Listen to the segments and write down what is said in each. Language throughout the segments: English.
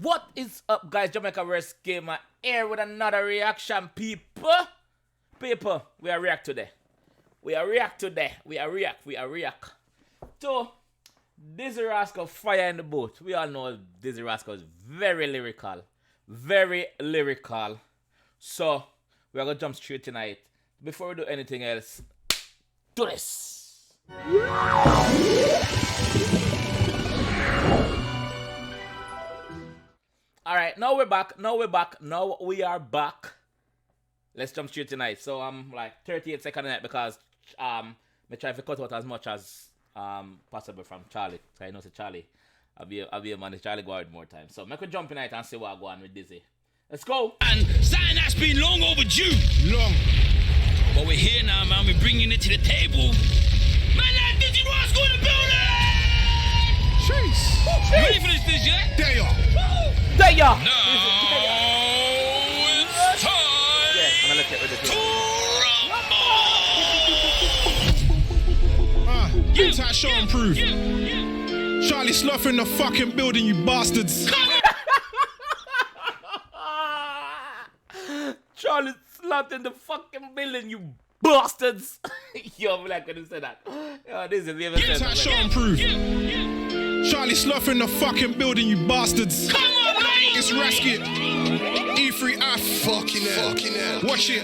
What is up, guys? JAMAICA'S Gamer here with another reaction, people. People, we are react today. We are react. So, Dizzee Rascal fire in the boat. We all know Dizzee Rascal is very lyrical. So, we are going to jump straight tonight. Before we do anything else, do this. Alright, now we are back. Let's jump straight tonight. So I'm like 38 seconds in it because I try to cut out as much as possible from Charlie. So I know say Charlie. I'll be a man, Charlie go out more time. So make we jump tonight and see what I go on with Dizzee. Let's go. And something that's been long overdue. Long. But we're here now, man. We're bringing it to the table. Man, like Dizzee Rascal in the building! Jeez. Ready for this, Dizzee, yeah? There you are. Now it's time to rumble. Big time show and prove. Charlie Sloth in the fucking building, you bastards. Charlie Sloth in the fucking building, you bastards. Yo, I'm like when you say that. Yo, this is the Big time show and prove. Charlie Sloth in the fucking building, you bastards. Come on, mate. It's Rascal. E3I. Fucking hell. Watch it.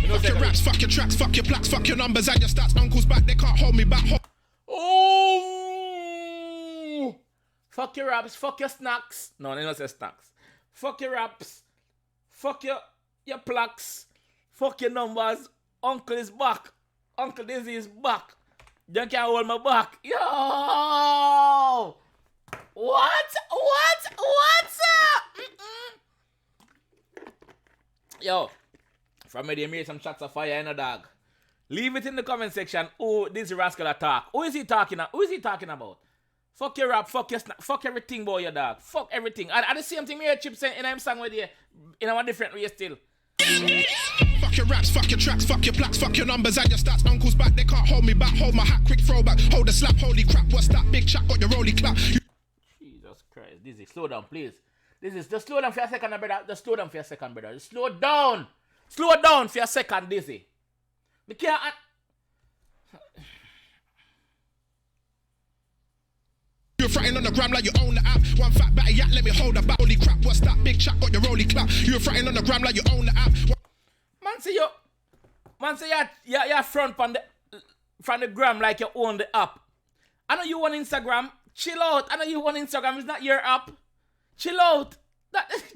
Fuck your raps, fuck your tracks, fuck your plaques, fuck your numbers and your stats. Uncle's back, they can't hold me back. Oh! Fuck your raps, fuck your snacks. No, they don't say snacks. Fuck your raps, fuck your plaques, fuck your numbers. Uncle is back. Uncle Dizzee is back. You can't hold my back. Yo! What's up? Yo, from me, they made some shots of fire in a dog. Leave it in the comment section. Oh, Dizzee Rascal attack. Who is he talking about? Fuck your rap, fuck your snack, fuck everything about your dog. Fuck everything. And the same thing me hear Chip saying in I'm song with you in a different way still. Fuck your raps, fuck your tracks, fuck your plaques, fuck your numbers and your stats. Uncle's back, they can't hold me back. Hold my hat, quick throwback. Hold the slap, holy crap. What's that? Big chat, got your rolly clap. Jesus Christ, Dizzee, slow down, please. Just slow down for a second, brother. Just slow down for a second, brother. Just slow down. Slow down for a second, Dizzee. Me can't. You're fronting on the gram like you own the app. One fat batty yak, let me hold the back. Holy crap, what's that? Big chat, got your rolly clap. You're fronting on the gram like you own the app. Man say you're front from the gram like you own the app. I know you on Instagram. Chill out. I know you on Instagram. It's not your app. Chill out.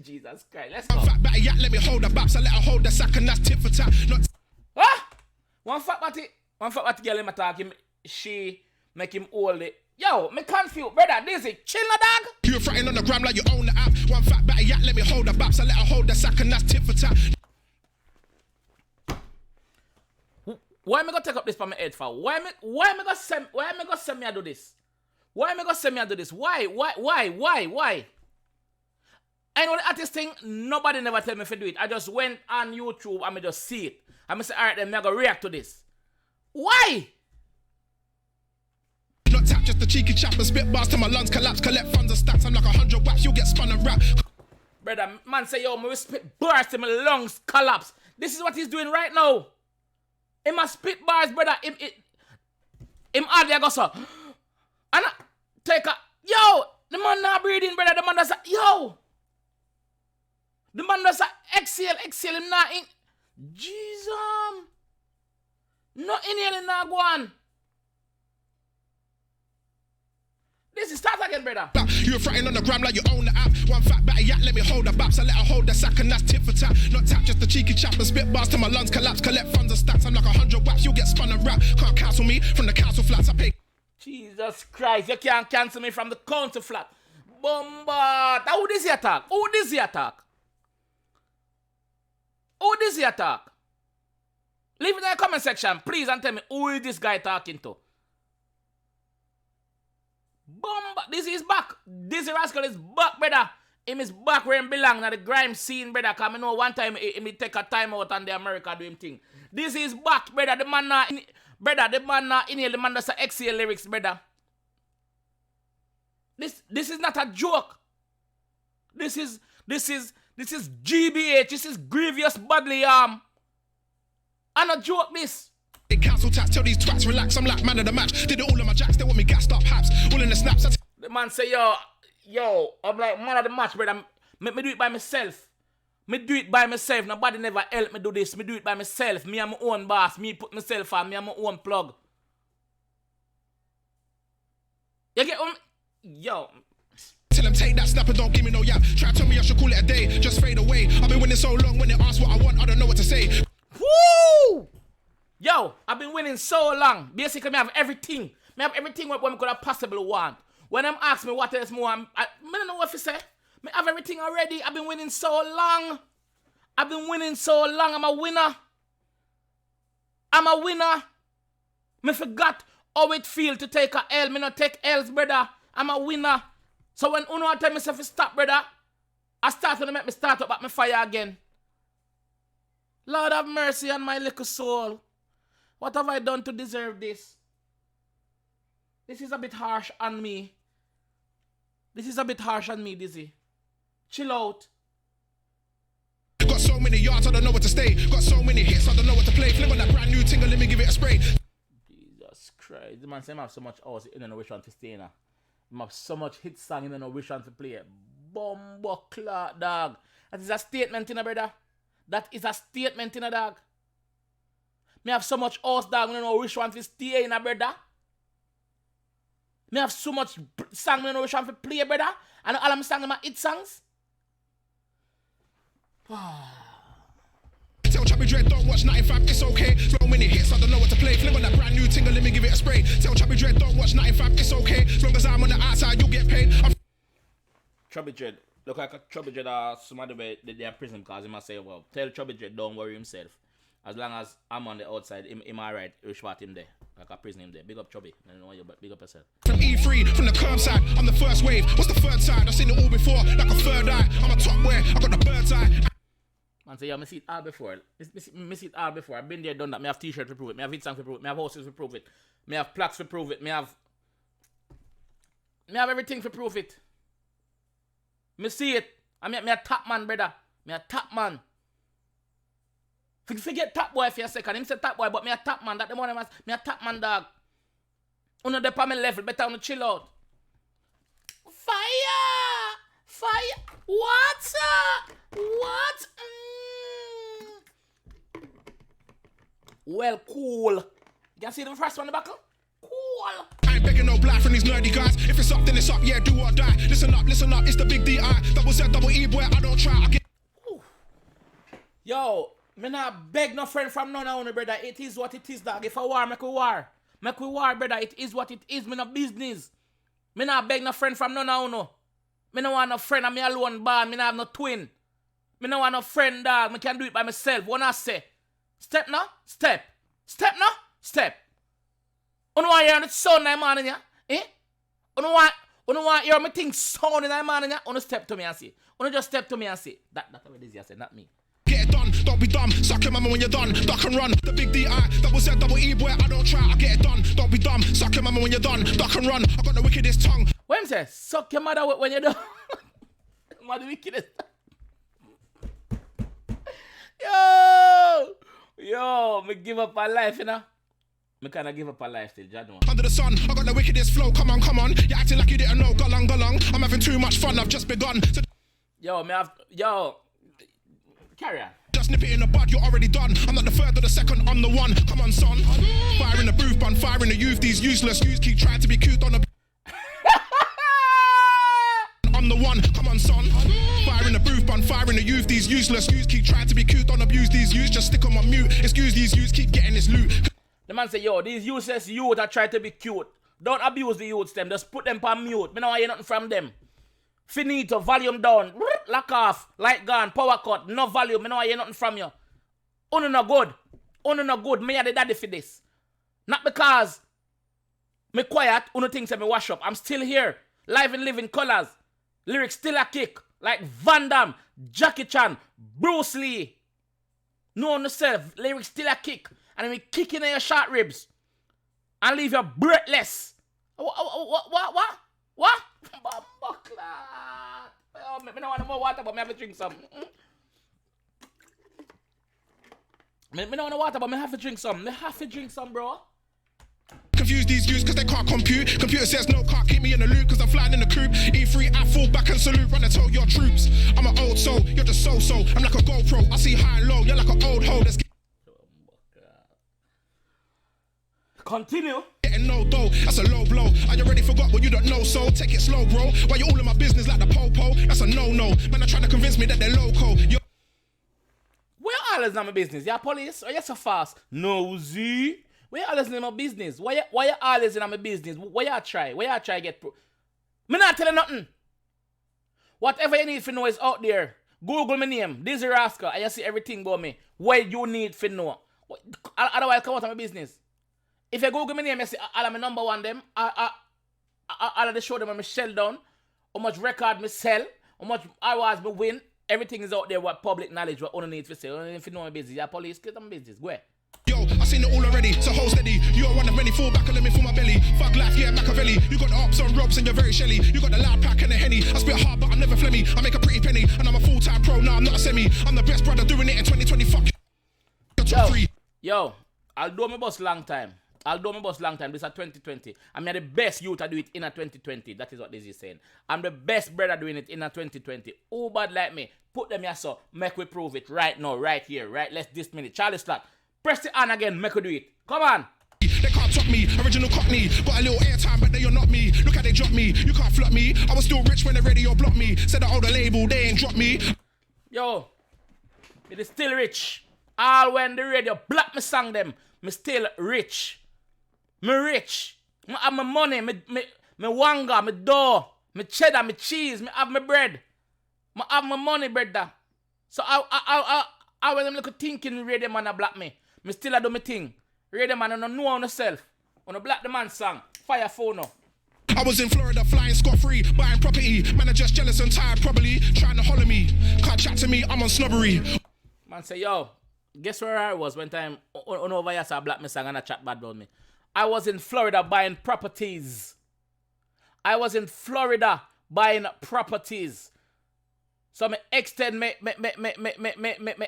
Jesus Christ. Let's go. One fat batty yak, let me hold the back. So let her hold the sack and that's tip for tat. One fat batty girl in my talk him. She make him hold it. Yo, me confused, brother. Dizzee, chill na dog. You're fronting on the gram like you own the app. One fat batty yak, let me hold the back. So let her hold the sack and that's tip for tat. Why am I gonna take up this for my head for? Why am I gonna send me to do this? Why? I know the artist thing, nobody never tell me to do it. I just went on YouTube and I just see it. I'm gonna say, alright, then I'm gonna react to this. Why? Not tap, just the cheeky chap and spit bars till my lungs collapse. Collect funds and stacks, I'm like 100 watts, you'll get spun and rap. Brother, man say, yo, me spit bars till my lungs collapse. This is what he's doing right now. He must spit bars, brother. Him hardly go so. And I take a, yo, the man not breathing, brother. The man does a, yo. The man does a exhale, him not in. Jesus. No inhaling not go on. This is start again, brother. You're fronting on the gram like you own the app. One fat batty yak, let me hold the back. So let her hold the sack and that's tip for tat. Not tap, just the cheeky chap and spit bars till my lungs collapse. Collect funds and stacks, I'm like 100 watts, you'll get spun and rap. Can't cancel me from the council flats, I pay. Jesus Christ, you can't cancel me from the council flat. Bombard. Who this attack? Who this attack? Leave it in the comment section, please, and tell me who is this guy talking to. Bomba. Dizzee is back. Dizzee Rascal is back, brother. Him is back where him belong, na the grime scene, brother. Cause I know one time he take a time out on the America do him thing. Dizzee is back, brother. The man not in, brother. The man not in here. The man does exhale lyrics, brother. This is not a joke. This is GBH. This is grievous bodily harm. I'm not joke this. Council tax, tell these twats relax. I'm like man of the match. Did it all in my jacks. They want me gassed up haps. All in the snaps. The man say, yo, I'm like man of the match, brother. Me do it by myself. Me do it by myself. Nobody never help me do this. Me do it by myself. Me and my own boss. Me put myself on. Me and my own plug. You get yo. Tell them take that snap and don't give me no yap. Try to tell me I should call it a day. Just fade away. I've been winning so long. When they ask what I want, I don't know what to say. Woo! Yo, I've been winning so long. Basically, I have everything. I have everything what we could have possibly want. When them ask me what else more, I don't know what to say. I have everything already. I've been winning so long. I'm a winner. Me forgot how it feel to take a L. Me not take L's, brother. I'm a winner. So when Uno tell myself to stop, brother, I start to make me start up at my fire again. Lord have mercy on my little soul. What have I done to deserve this? This is a bit harsh on me. Dizzee. Chill out. Got so many yards, I don't know where to stay. Got so many hits, I don't know what to play. Flip on that brand new tingle, let me give it a spray. Jesus Christ. The man say I have so much hours, you don't know which one to stay in. I have so much hit song, you don't know which one to play. Bumbo clock, dog. That is a statement, brother. That is a statement, dog. Me have so much house, dog, you don't know which one to stay in, brother. Me have so much song, you don't know which one to play, brother. And all I'm singing my hit songs. Tell Chubby Dread don't watch nothing, fam, it's okay. So many hits, I don't know what to play. Flip on that brand new tingle, let me give it a spray. Tell Chubby Dread don't watch nothing, fam, it's okay. As long as I'm on the outside, you'll get paid. Chubby Dread, look like a Chubby Dread somebody where they are prison because he must say, well, tell Chubby Dread don't worry himself. As long as I'm on the outside, him alright, you spot him there. Like I prison him there. Big up Chubby. I don't know you, but big up yourself. From E3, from the curb side, I'm the first wave. What's the third side? I've seen it all before, like a third eye. I'm a top wear, I got the bird's eye. Man say, I see it all before. I see it all before. I've been there, done that. I have t-shirt to prove it. I have hit song to prove it. I have houses to prove it. I have plaques to prove it. I have everything to prove it. I see it. I'm a top man, brother. I'm a top man. Forget top boy for a second. Him say top boy, but me a top man. That the morning me a top man, dog. On the payment level, better on chill out. Fire! What? What? Well, cool. You can see the first one in the back? Cool. I ain't begging no black from these nerdy guys. If it's up, then it's up. Yeah, do or die. Listen up. It's the big DI. Double Z, double E, boy. I don't try. I get. Yo. Me not beg no friend from none of you, brother. It is what it is, dog. If I war, make we war. Make we war, brother. It is what it is. Me no business. Me not beg no friend from none of you. Me no want no friend. I'm me alone, bad. Me not have no twin. Me no want no friend, dog. Me can do it by myself. What I say? Step now? Step. Step now? Step. You want to hear the sound in the morning, yeah? Eh? You want to hear me think sound in the morning, yeah? You step to me and say. You just step to me and say. That's what Dizzee said, not me. Get it done, don't be dumb. Suck your mama when you're done. Duck and run. The big DI, double Z, double E, boy. I don't try. I get it done. Don't be dumb. Suck your mama when you're done. Duck and run. I got the wickedest tongue. What him say? Suck your mother when you're done. What the wickedest? Yo, me give up my life, you know. Me kinda give up my life still, Jad. Under the sun, I got the wickedest flow. Come on. You're acting like you didn't know. Go long. I'm having too much fun. I've just begun. Carry on. Just nip it in the bud, you're already done. I'm not the third or the second, I'm the one. Come on, son. Fire in the booth, bun, fire in the youth. These useless youths keep trying to be cute on the. I'm the one. Come on, son. Fire in the booth, bun, fire in the youth. These useless youths keep trying to be cute on abuse. These youths just stick on my mute. Excuse these youths, keep getting this loot. The man say, yo, these useless youths that try to be cute. Don't abuse the youths, them. Just put them on mute. Me don't hear nothing from them. Finito, volume down, lock off, light gone, power cut, no volume, I know I hear nothing from you. Uno no good, me are the daddy for this. Not because me quiet, uno thinks me wash up. I'm still here, live and living colors. Lyrics still a kick, like Van Damme, Jackie Chan, Bruce Lee. Know yourself, lyrics still a kick. And we kick in your short ribs. And leave you breathless. What? Buckler. Oh, me don't want more water, but me have to drink some. Me don't want water, but me have to drink some. Me have to drink some, bro. Confuse these youths cause they can't compute. Computer says no, can't keep me in the loop cause I'm flying in the coupe. E3, I fall back and salute, run and tell your troops. I'm an old soul, you're just so-so. I'm like a GoPro, I see high and low, you're like an old hoe. Let's get Continue. getting no dough, that's a low blow. I already forgot what you don't know, so take it slow, bro. Why you all in my business like the po-po? That's a no-no. Man, they're trying to convince me that they're loco. Where all is not my business? Yeah, police? Or you so fast? No, Z. Where all is in my business? Why you always in my business? Why you try? Why you try get pro? Me not telling nothing. Whatever you need to know is out there. Google my name, Dizzee Rascal, and you see everything about me. What you need to know. Otherwise, come out of my business. If you Google my name, you see all of my number one them. All of the show them when I shell down. How much record me sell. How much hours me win. Everything is out there what public knowledge, what only need to say. Only if you know my business. Yeah, police, get my business. Go ahead. Yo, I seen it all already, so hold steady. You are one of many, fall back and let me fill my belly. Fuck life, yeah, Machiavelli. You got the ops on ropes and you're very shelly. You got the loud pack and the henny. I spit hard, but I'm never flemmy. I make a pretty penny, and I'm a full-time pro. Now I'm not a semi. I'm the best brother doing it in 2020. Fuck your top three. Yo, I'll do my boss long time. This is 2020. I'm the best youth to do it in a 2020. That is what this is saying. I'm the best brother doing it in a 2020. Who bad like me? Put them here, so make we prove it right now, right here, right. Let's this minute. Charlie Slack. Press it on again, make we do it. Come on. They can't top me, original cockney. Got a little airtime, but they are not me. Look how they drop me, you can't flop me. I was still rich when the radio blocked me. Said the older label, they ain't dropped me. Yo, it is still rich. All when the radio block me song them, me still rich. Me rich. Me have my money, me wanga, me dough, me cheddar, me cheese, me have my bread. Me have my money, brother. So I when them look thinking radio man a block me. Me still a do my thing. Radio man don't know on yourself. When I block the man song, fire phone up. I was in Florida flying scot-free, buying property. Man are just jealous and tired probably, trying to holler me. Can't chat to me, I'm on snobbery. Man say, yo, guess where I was when time on over here saw black me song and a chat bad about me. I was in Florida buying properties. So me extend me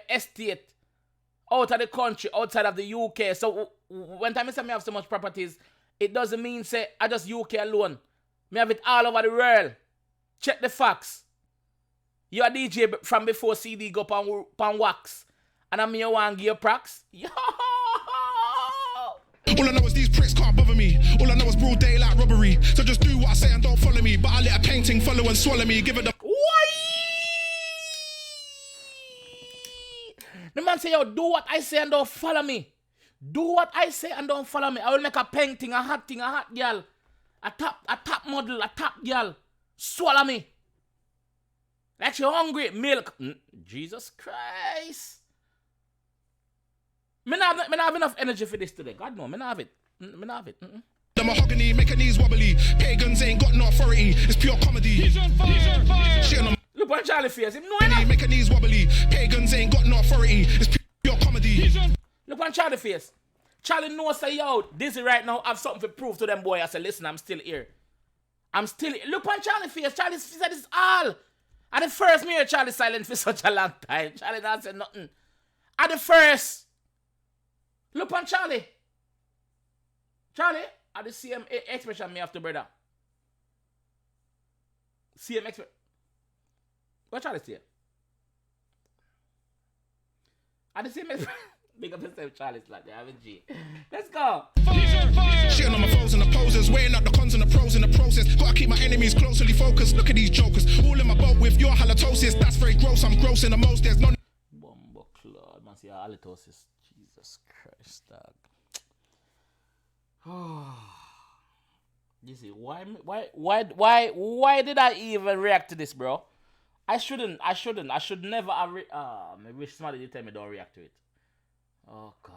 estate out of the country, outside of the UK. So when time I say me have so much properties, it doesn't mean say I just UK alone. Me have it all over the world. Check the facts. You a DJ from before CD go pan wax. And I'm here one give you pracs. Yo! All I know is these pricks can't bother me. All I know is broad daylight robbery. So just do what I say and don't follow me. But I let a painting follow and swallow me. Give it a... The man say, yo, do what I say and don't follow me. Do what I say and don't follow me. I will make a painting, a hot girl. A top model, a top girl. Swallow me. Like you hungry, milk. Jesus Christ. Me not have enough energy for this today. God no, me not have it. The mahogany, make her knees wobbly. Pagans ain't got no authority. It's pure comedy. He's on fire. Shit on look on Charlie face. Him know enough. Make her knees wobbly. Pagans ain't got no authority. It's pure comedy. Look on Charlie face. Charlie knows say, yo, Dizzee right now have something to prove to them boy. I said, listen, I'm still here. Look on Charlie face. Charlie said it's all. At the first me hear Charlie silent for such a long time. Charlie not said nothing. At the first. Look on Charlie. Charlie, at the same expression me after brother. Same expression. What Charlie say? At the same expression. Big up yourself, Charlie Slack. They have a G. Let's go. Shitting on my foes and the posers, weighing up the cons and the pros in the process. Gotta keep my enemies closely focused. Look at these jokers, all in my boat with your halitosis. That's very gross. I'm gross in the most. There's no. Bumbo Claude, man, see halitosis. Jesus Christ, dog. You see, why did I even react to this, bro? I should never have I wish somebody did tell me don't react to it. Oh gosh.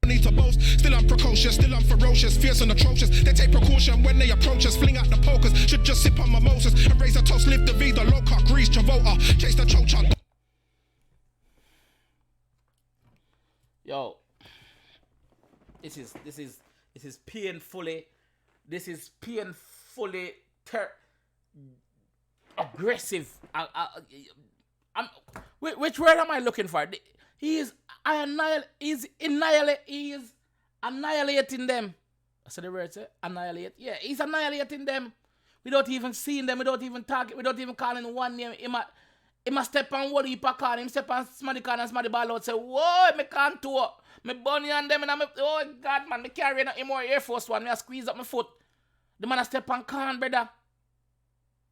Need to boast, still I'm precocious, still I'm ferocious, fierce and atrocious. They take precaution when they approach us, fling out the pokers. Should just sip on mimosas and raise a toast, live the vida loca, grease, Travolta, chase the chocha. Yo, this is painfully aggressive. Which word am I looking for? He is annihilating them. That's what the word say? Annihilate. Yeah, he's annihilating them. Without even seeing them, without even talking, without even calling one name. He must step on what he pack on. Him step on somebody can and somebody ball out say, whoa, me can't tour. Me bunny on them and I'm, oh God, man, me carrying a more Air Force One. Me I squeeze up my foot. The man a step on can, brother.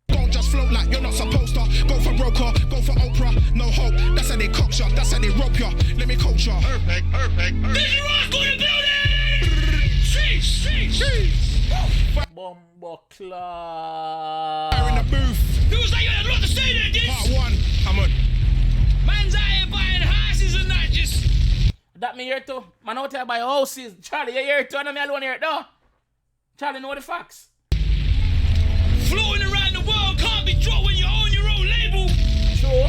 Don't just float like you're not supposed to. Go for broker, go for Oprah. No hope, that's how they cock you. That's how they rope you. Let me coach you. Perfect. Dizzee Rascal in the building! Sheesh! Bumbo club. In the booth. Feels like you had a lot to say there, Diz. Part 1, come on. Man's out here buying houses and that just... That me here too. Man out here buy houses. Charlie, you here too? And me alone here though. Charlie know the facts. Floating around the world can't be dropped when you own your own label. Sure.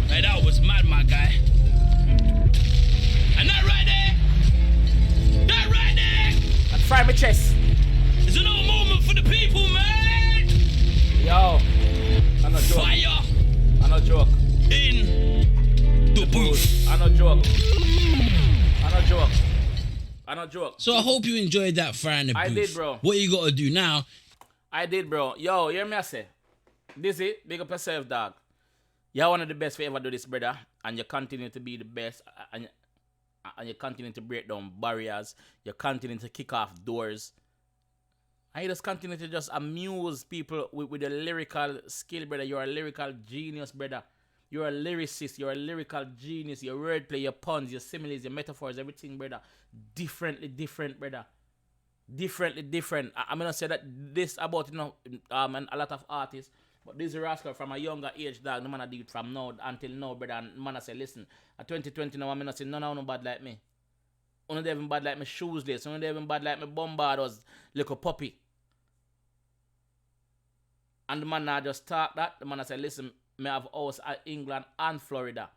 Hey, that was mad, my guy. And that right there, And fry my chest. it's another moment for the people, man. Yo. I'm not joke. Fire I'm not joke. in the booth. I'm not joke. I'm not joke. So I hope you enjoyed that fire in the booth. I did, bro. What you gotta do now? I did, bro. Yo, hear me I say. Dizzee, big up yourself, dog. You're one of the best for ever do this, brother. And you continue to be the best. And you continue to break down barriers. You continue to kick off doors. And you just continue to just amuse people with a lyrical skill, brother. You're a lyrical genius, brother. You're a lyricist. You're a lyrical genius. Your wordplay, your puns, your similes, your metaphors, everything, brother. Differently different, brother. Differently different. I'm going to say that this about, you know, and a lot of artists. But this is Rascal from a younger age, dog. No man do it from now until now, brother. And man I say, listen, at 2020 now, I'm going to say, none of no bad like me. Only they even bad like me shoesless. Only they even bad like me bombardos, little puppy. And the man I just talk that. The man I say, listen, me have house at England and Florida.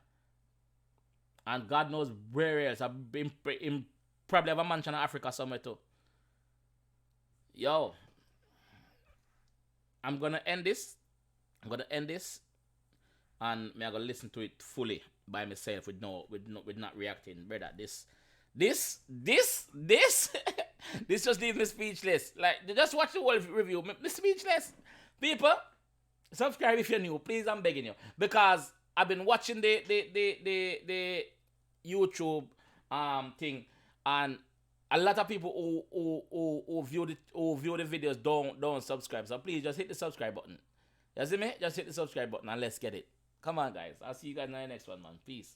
And God knows where else. I've been probably have a mansion in Africa somewhere too. Yo. I'm gonna end this. And I'm gonna listen to it fully by myself with not reacting, brother. This just leaves me speechless. Like, just watch the whole review. Me speechless. People, subscribe if you're new, please. I'm begging you, because I've been watching the YouTube thing, and a lot of people who view the videos don't subscribe. So please just hit the subscribe button. You see me? Just hit the subscribe button and let's get it. Come on, guys. I'll see you guys in the next one, man. Peace.